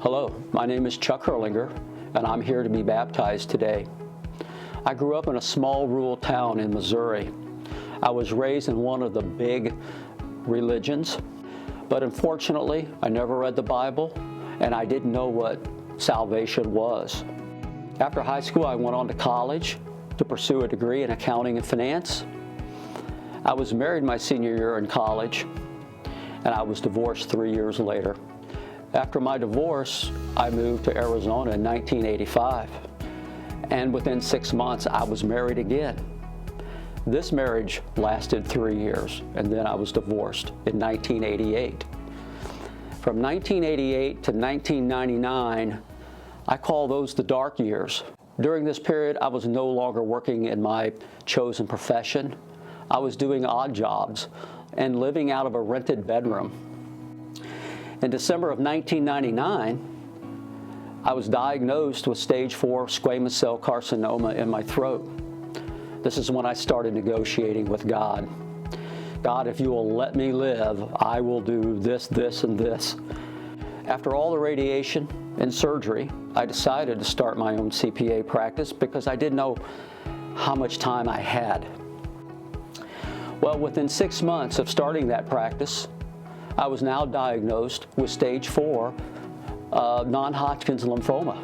Hello, my name is Chuck Herlinger, and I'm here to be baptized today. I grew up in a small rural town in Missouri. I was raised in one of the big religions, but unfortunately, I never read the Bible, and I didn't know what salvation was. After high school, I went on to college to pursue a degree in accounting and finance. I was married my senior year in college, and I was divorced 3 years later. After my divorce, I moved to Arizona in 1985, and within 6 months, I was married again. This marriage lasted 3 years, and then I was divorced in 1988. From 1988 to 1999, I call those the dark years. During this period, I was no longer working in my chosen profession. I was doing odd jobs and living out of a rented bedroom. In December of 1999, I was diagnosed with stage 4 squamous cell carcinoma in my throat. This is when I started negotiating with God. God, if you will let me live, I will do this, this, and this. After all the radiation and surgery, I decided to start my own CPA practice because I didn't know how much time I had. Well, within 6 months of starting that practice, I was now diagnosed with stage 4 non-Hodgkin's lymphoma.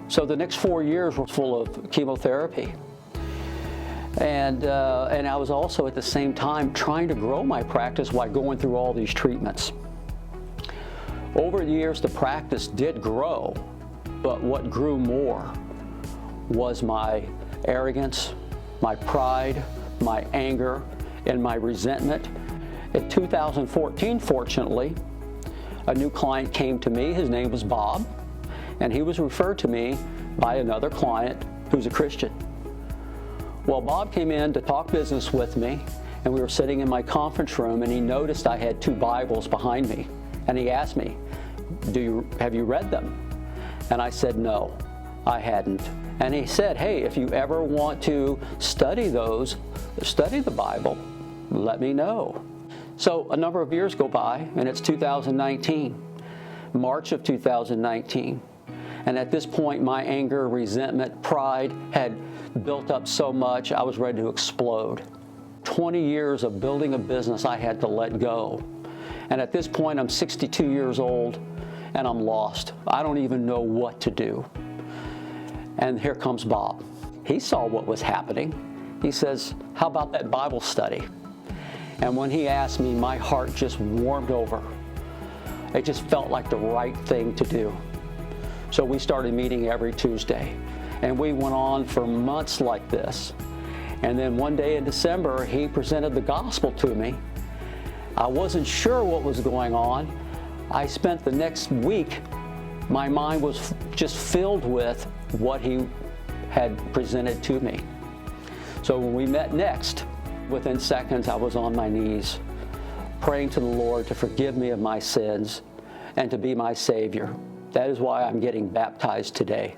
So the next 4 years were full of chemotherapy. And I was also at the same time trying to grow my practice while going through all these treatments. Over the years, the practice did grow, but what grew more was my arrogance, my pride, my anger, and my resentment. In 2014, fortunately, a new client came to me. His name was Bob, and he was referred to me by another client who's a Christian. Well, Bob came in to talk business with me, and we were sitting in my conference room, and he noticed I had 2 Bibles behind me, and he asked me, have you read them? And I said, no, I hadn't. And he said, hey, if you ever want to study the Bible, let me know. So a number of years go by, and it's 2019, March of 2019. And at this point, my anger, resentment, pride had built up so much, I was ready to explode. 20 years of building a business I had to let go. And at this point, I'm 62 years old, and I'm lost. I don't even know what to do. And here comes Bob. He saw what was happening. He says, how about that Bible study? And when he asked me, my heart just warmed over. It just felt like the right thing to do. So we started meeting every Tuesday, and we went on for months like this. And then one day in December, he presented the gospel to me. I wasn't sure what was going on. I spent the next week, my mind was just filled with what he had presented to me. So when we met next, within seconds, I was on my knees, praying to the Lord to forgive me of my sins and to be my Savior. That is why I'm getting baptized today.